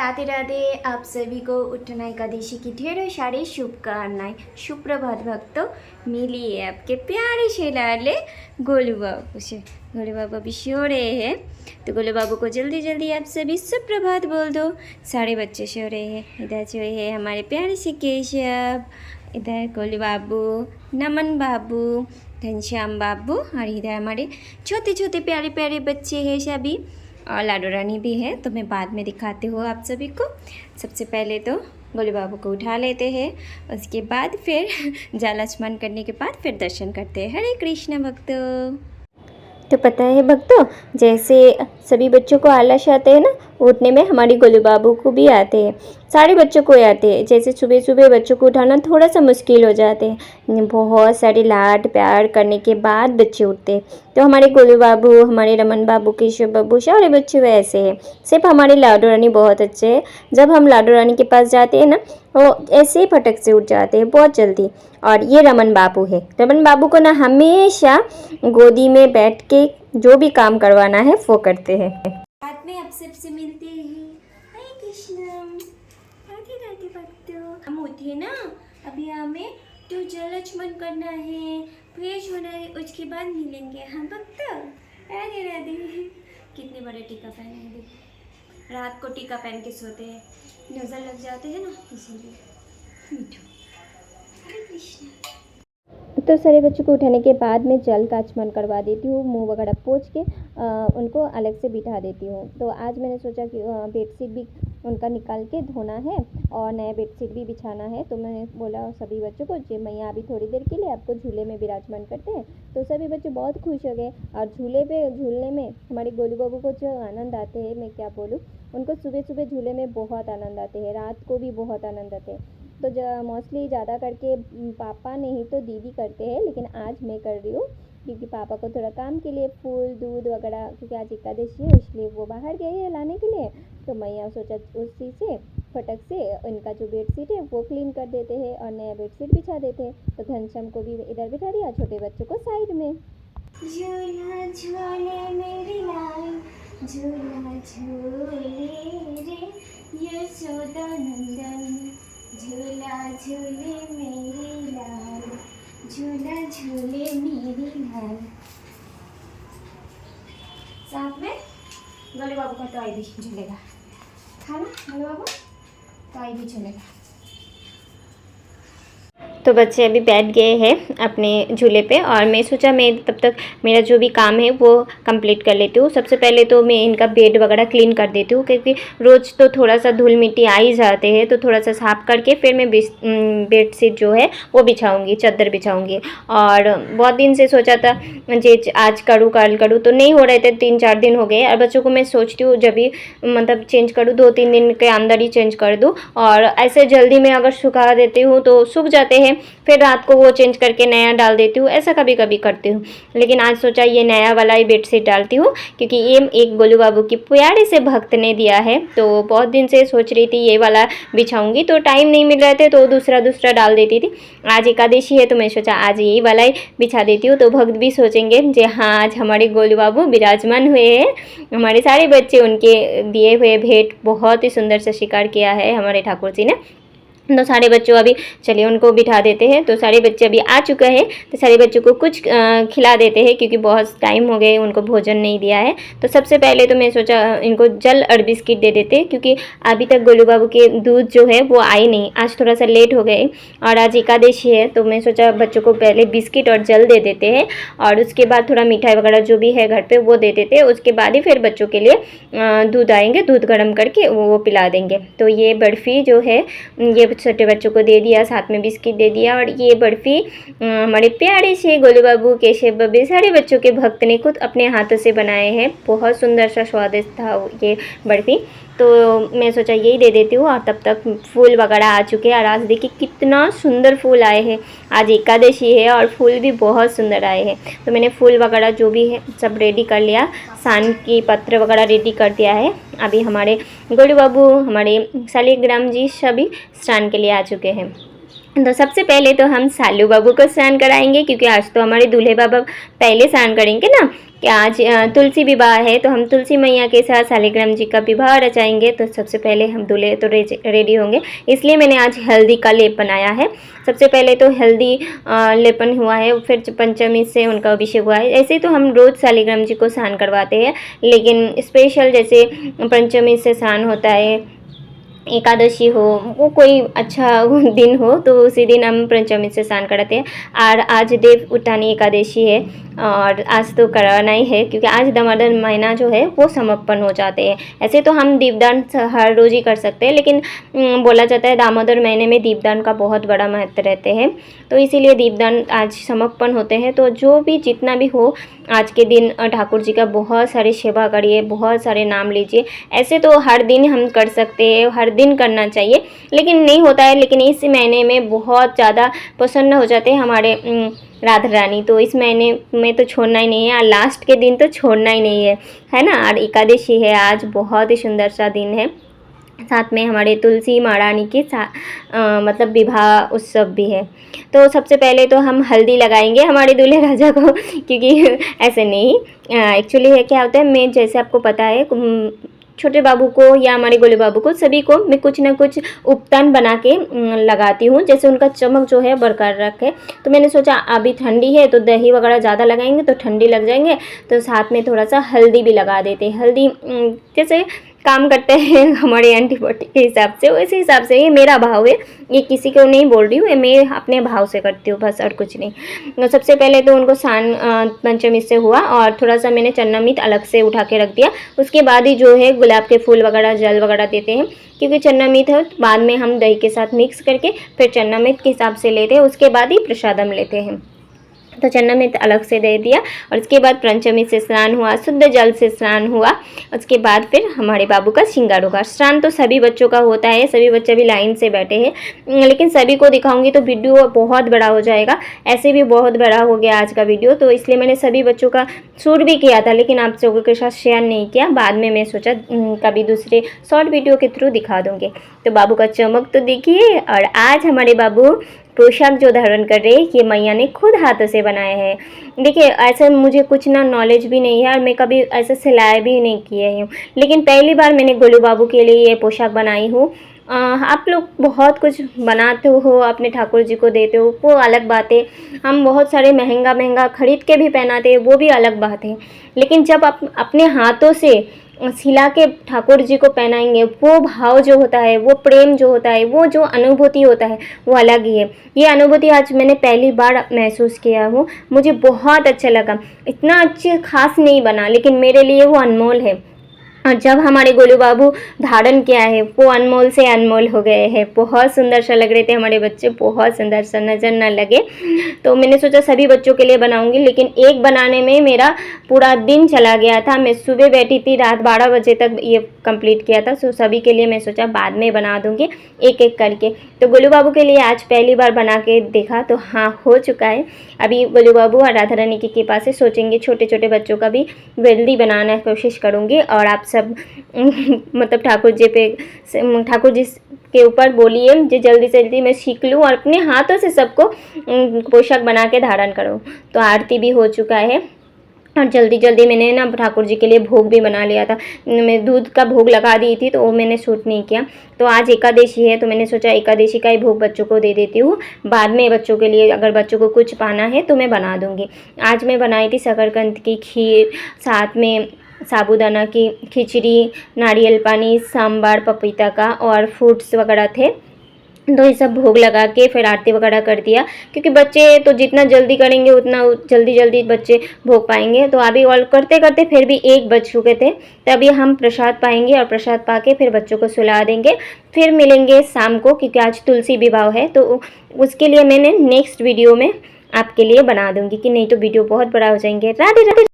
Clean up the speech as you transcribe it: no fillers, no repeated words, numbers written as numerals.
राधे राधे। आप सभी को उत्थाना एकादशी की ढेरों सारी शुभकामनाएं। सुप्रभात भक्तों, मिलिए आपके प्यारे से लाडले गोलू बाबू से। गोलू बाबू अभी सो रहे हैं, तो गोलू बाबू को जल्दी जल्दी आप सभी सुप्रभात बोल दो। सारे बच्चे सो रहे हैं। इधर जो है हमारे प्यारे से केशव, इधर गोलू बाबू, नमन बाबू, घनश्याम बाबू, और इधर हमारे छोटे छोटे प्यारे प्यारे बच्चे हैं सभी, और लाडो रानी भी है। तो मैं बाद में दिखाती हूँ आप सभी को। सबसे पहले तो गोलू बाबू को उठा लेते हैं, उसके बाद फिर जाला स्नान करने के बाद फिर दर्शन करते हैं। हरे कृष्ण भक्तों। तो पता है भक्तों, जैसे सभी बच्चों को आलस आते हैं ना उठने में, हमारे गोलू बाबू को भी आते हैं, सारे बच्चों को आते हैं। जैसे सुबह सुबह बच्चों को उठाना थोड़ा सा मुश्किल हो जाते हैं, बहुत सारे लाड प्यार करने के बाद बच्चे उठते हैं। तो हमारे गोलू बाबू, हमारे रमन बाबू, केशव बाबू, सारे बच्चे वैसे हैं। सिर्फ हमारे लाडो रानी बहुत अच्छे हैं। जब हम लाडो रानी के पास जाते हैं ना, वो ऐसे ही फटक से उठ जाते हैं बहुत जल्दी। और ये रमन बाबू है। रमन बाबू को ना हमेशा गोदी में बैठ के जो भी काम करवाना है वो करते हैं। बाद में आप सबसे मिलते हैं। हरे कृष्ण, राधे राधे भक्तों। हम उठे ना, अभी हमें तो जलचमन करना है, फ्रेश होना है, उसके बाद मिलेंगे हम भक्तों। राधे राधे। कितने बड़े टीका पहने हैं, रात को टीका पहन के सोते हैं, नजर लग जाते हैं ना, इसीलिए। हरे कृष्ण। तो सारे बच्चों को उठाने के बाद मैं जल का आचमन करवा देती हूँ, मुंह वगैरह पोंछ के उनको अलग से बिठा देती हूँ। तो आज मैंने सोचा कि बेडशीट भी उनका निकाल के धोना है और नया बेडशीट भी बिछाना है। तो मैंने बोला सभी बच्चों को, जी मैया अभी थोड़ी देर के लिए आपको झूले में विराजमान करते हैं। तो सभी बच्चे बहुत खुश हो गए। और झूलने में हमारे गोलू बाबू को जो आनंद आते हैं, मैं क्या बोलूँ, उनको सुबह सुबह झूले में बहुत आनंद आते हैं, रात को भी बहुत आनंद आते हैं। तो मोस्टली ज़्यादा करके पापा नहीं तो दीदी करते हैं, लेकिन आज मैं कर रही हूँ क्योंकि पापा को थोड़ा काम के लिए फूल दूध वगैरह, क्योंकि आज एकादशी है इसलिए वो बाहर गए हैं लाने के लिए। तो मैं सोचा उसी से फटक से इनका जो बेडशीट है वो क्लीन कर देते हैं और नया बेडशीट बिछा देते हैं। तो घनश्याम को भी इधर बिठा दिया, छोटे बच्चों को साइड में। झूला झूले मेरी लाल, झूला झूले रे यशोदा नंदन, झूला झूले मेरी लाल, झूला झूले मेरी लाल। साथ में गोलू बाबू का टॉय भी झूलेगा, खाना गोलू बाबू टॉय भी झूलेगा। तो बच्चे अभी बैठ गए हैं अपने झूले पे, और मैं सोचा मैं तब तक मेरा जो भी काम है वो कंप्लीट कर लेती हूँ। सबसे पहले तो मैं इनका बेड वगैरह क्लीन कर देती हूँ, क्योंकि रोज़ तो थोड़ा सा धूल मिट्टी आ ही जाते हैं। तो थोड़ा सा साफ़ करके फिर मैं बेडशीट जो है वो बिछाऊँगी, चादर बिछाऊँगी। और बहुत दिन से सोचा था जे आज करूँ कल करूँ, तो नहीं हो रहे थे, 3-4 दिन हो गए। और बच्चों को मैं सोचती हूँ जब भी मतलब चेंज करूँ 2-3 दिन के अंदर ही चेंज कर दूँ, और ऐसे जल्दी में अगर सुखा देती हूँ तो सूख जाते हैं, फिर रात को वो चेंज करके नया डाल देती हूँ। ऐसा कभी कभी करती हूँ, लेकिन आज सोचा ये नया वाला ही बेडशीट डालती हूँ, क्योंकि ये एक गोलू बाबू की प्यारे से भक्त ने दिया है। तो बहुत दिन से सोच रही थी ये वाला बिछाऊंगी, तो टाइम नहीं मिल रहे थे तो दूसरा डाल देती थी। आज एकादशी है तो मैं सोचा आज यही वाला ही बिछा देती हूँ, तो भक्त भी सोचेंगे जी हाँ आज हमारे गोलू बाबू विराजमान हुए हैं। हमारे सारे बच्चे उनके दिए हुए भेंट बहुत ही सुंदर से स्वीकार किया है हमारे ठाकुर जी ने। तो सारे बच्चों अभी चलिए उनको बिठा देते हैं। तो सारे बच्चे अभी आ चुके हैं, तो सारे बच्चों को कुछ खिला देते हैं, क्योंकि बहुत टाइम हो गए उनको भोजन नहीं दिया है। तो सबसे पहले तो मैं सोचा इनको जल और बिस्किट दे देते हैं, क्योंकि अभी तक गोलू बाबू के दूध जो है वो आई नहीं, आज थोड़ा सा लेट हो गए और आज एकादशी है। तो मैं सोचा बच्चों को पहले बिस्किट और जल दे देते हैं, और उसके बाद थोड़ा मिठाई वगैरह जो भी है घर पर वो दे देते हैं। उसके बाद ही फिर बच्चों के लिए दूध आएंगे, दूध गर्म करके वो पिला देंगे। तो ये बर्फ़ी जो है ये छोटे बच्चों को दे दिया, साथ में बिस्किट दे दिया। और ये बर्फ़ी हमारे प्यारे से गोलू बाबू, केशव बाबू, सारे बच्चों के भक्त ने खुद अपने हाथों से बनाए हैं। बहुत सुंदर सा स्वादिष्ट था ये बर्फ़ी। तो मैं सोचा यही दे देती हूँ। और तब तक फूल वगैरह आ चुके हैं, और आज देखिए कितना सुंदर फूल आए हैं। आज एकादशी है और फूल भी बहुत सुंदर आए हैं। तो मैंने फूल वगैरह जो भी है सब रेडी कर लिया, सान की पत्र वगैरह रेडी कर दिया है। अभी हमारे गोलू बाबू, हमारे शालिग्राम जी सभी स्नान के लिए आ चुके हैं। तो सबसे पहले तो हम सालू बाबू को स्नान कराएंगे, क्योंकि आज तो हमारे दूल्हे बाबा पहले स्नान करेंगे ना, कि आज तुलसी विवाह है, तो हम तुलसी मैया के साथ शालिग्राम जी का विवाह रचाएंगे। तो सबसे पहले हम दूल्हे तो रेडी होंगे, इसलिए मैंने आज हल्दी का लेप बनाया है। सबसे पहले तो हल्दी लेपन हुआ है, फिर पंचमी से उनका अभिषेक हुआ है। ऐसे तो हम रोज़ शालिग्राम जी को स्नान करवाते हैं, लेकिन स्पेशल जैसे पंचमी से स्नान होता है, एकादशी हो, वो कोई अच्छा दिन हो, तो उसी दिन हम पंचमी से स्नान कराते हैं। और आज देव उठानी एकादशी है, और आज तो कराना ही है, क्योंकि आज दामोदर महीना जो है वो समापन हो जाते हैं। ऐसे तो हम दीपदान हर रोज़ ही कर सकते हैं, लेकिन बोला जाता है दामोदर महीने में दीपदान का बहुत बड़ा महत्व रहते हैं, तो इसीलिए दीपदान आज समापन होते हैं। तो जो भी जितना भी हो, आज के दिन ठाकुर जी का बहुत सारी सेवा करिए, बहुत सारे नाम लीजिए। ऐसे तो हर दिन हम कर सकते हैं, हर दिन करना चाहिए, लेकिन नहीं होता है। लेकिन इस महीने में बहुत ज़्यादा प्रसन्न हो जाते हैं हमारे राधा रानी, तो इस महीने में तो छोड़ना ही नहीं है, और लास्ट के दिन तो छोड़ना ही नहीं है ना। और एकादशी है आज, बहुत ही सुंदर सा दिन है। साथ में हमारे तुलसी महारानी के मतलब विवाह उत्सव भी है। तो सबसे पहले तो हम हल्दी लगाएंगे हमारे दूल्हे राजा को, क्योंकि ऐसे नहीं, एक्चुअली है क्या होता है, मैं जैसे आपको पता है छोटे बाबू को या हमारे गोले बाबू को, सभी को मैं कुछ ना कुछ उपटन बना के लगाती हूँ, जैसे उनका चमक जो है बरकरार रखे। तो मैंने सोचा अभी ठंडी है तो दही वगैरह ज़्यादा लगाएंगे तो ठंडी लग जाएंगे, तो साथ में थोड़ा सा हल्दी भी लगा देते हैं। हल्दी जैसे काम करते हैं हमारे एंटीबायोटिक के हिसाब से, उसी हिसाब से ये मेरा भाव है, ये किसी को नहीं बोल रही हूँ, ये मैं अपने भाव से करती हूँ बस, और कुछ नहीं। तो सबसे पहले तो उनको स्नान पंचमी से हुआ, और थोड़ा सा मैंने चन्नामृत अलग से उठा के रख दिया। उसके बाद ही जो है गुलाब के फूल वगैरह जल वगैरह देते हैं, क्योंकि चन्नामृत है बाद में हम दही के साथ मिक्स करके फिर चन्नामृत के हिसाब से लेते हैं, उसके बाद ही प्रसादम लेते हैं। तो चन्नामृत अलग से दे दिया, और उसके बाद पंचमी से स्नान हुआ, शुद्ध जल से स्नान हुआ। उसके बाद फिर हमारे बाबू का श्रृंगार होगा। स्नान तो सभी बच्चों का होता है, सभी बच्चे भी लाइन से बैठे हैं, लेकिन सभी को दिखाऊंगी तो वीडियो बहुत बड़ा हो जाएगा। ऐसे भी बहुत बड़ा हो गया आज का वीडियो, तो इसलिए मैंने सभी बच्चों का शूट भी किया था, लेकिन आप लोगों के साथ शेयर नहीं किया। बाद में मैं सोचा कभी दूसरे शॉर्ट वीडियो के थ्रू दिखा दूँगी। तो बाबू का चमक तो देखिए, और आज हमारे बाबू पोशाक जो धारण कर रहे हैं, ये मैया ने खुद हाथों से बनाए हैं। देखिए ऐसा मुझे कुछ ना नॉलेज भी नहीं है, और मैं कभी ऐसे सिलाई भी नहीं किए हूँ, लेकिन पहली बार मैंने गोलू बाबू के लिए ये पोशाक बनाई हूँ। आप लोग बहुत कुछ बनाते हो, अपने ठाकुर जी को देते हो, वो अलग बात है। हम बहुत सारे महंगा महंगा खरीद के भी पहनाते हैं, वो भी अलग बात है। लेकिन जब आप अपने हाथों से सिला के ठाकुर जी को पहनाएंगे, वो भाव जो होता है, वो प्रेम जो होता है, वो जो अनुभूति होता है, वो अलग ही है। ये अनुभूति आज मैंने पहली बार महसूस किया हूँ, मुझे बहुत अच्छा लगा। इतना अच्छे खास नहीं बना, लेकिन मेरे लिए वो अनमोल है। और जब हमारे गोलू बाबू धारण किया है, वो अनमोल से अनमोल हो गए हैं। बहुत सुंदर सा लग रहे थे हमारे बच्चे, बहुत सुंदर सा, नज़र ना लगे। तो मैंने सोचा सभी बच्चों के लिए बनाऊंगी, लेकिन एक बनाने में मेरा पूरा दिन चला गया था। मैं सुबह बैठी थी, रात 12 बजे तक ये कंप्लीट किया था। सो सभी के लिए मैं सोचा बाद में बना दूंगी एक एक करके। तो गोलू बाबू के लिए आज पहली बार बना के देखा, तो हाँ हो चुका है। अभी गोलू बाबू और राधा रानी की कृपा से सोचेंगे छोटे छोटे बच्चों का भी जल्दी बनाने की कोशिश करूँगी। और आप सब मतलब ठाकुर जी के ऊपर बोलिए जो जल्दी से जल्दी मैं सीख लूँ और अपने हाथों से सबको पोशाक बना के धारण करूँ। तो आरती भी हो चुका है, और जल्दी जल्दी मैंने ना ठाकुर जी के लिए भोग भी बना लिया था। मैं दूध का भोग लगा दी थी, तो वो मैंने शूट नहीं किया। तो आज एकादशी है, तो मैंने सोचा एकादशी का ही भोग बच्चों को दे देती हूँ। बाद में बच्चों के लिए अगर बच्चों को कुछ पाना है तो मैं बना दूँगी। आज मैं बनाई थी शकरकंद की खीर, साथ में साबूदाना की खिचड़ी, नारियल पानी, सांभर पपीता का, और फ्रूट्स वगैरह थे। तो ये सब भोग लगा के फिर आरती वगैरह कर दिया, क्योंकि बच्चे तो जितना जल्दी करेंगे उतना जल्दी बच्चे भोग पाएंगे। तो अभी और करते करते फिर भी 1 बज चुके थे, तभी हम प्रसाद पाएंगे, और प्रसाद पा के फिर बच्चों को सुला देंगे। फिर मिलेंगे शाम को, क्योंकि आज तुलसी विवाह है। तो उसके लिए मैंने नेक्स्ट वीडियो में आपके लिए बना दूंगी, कि नहीं तो वीडियो बहुत बड़ा हो जाएंगे। राधे राधे।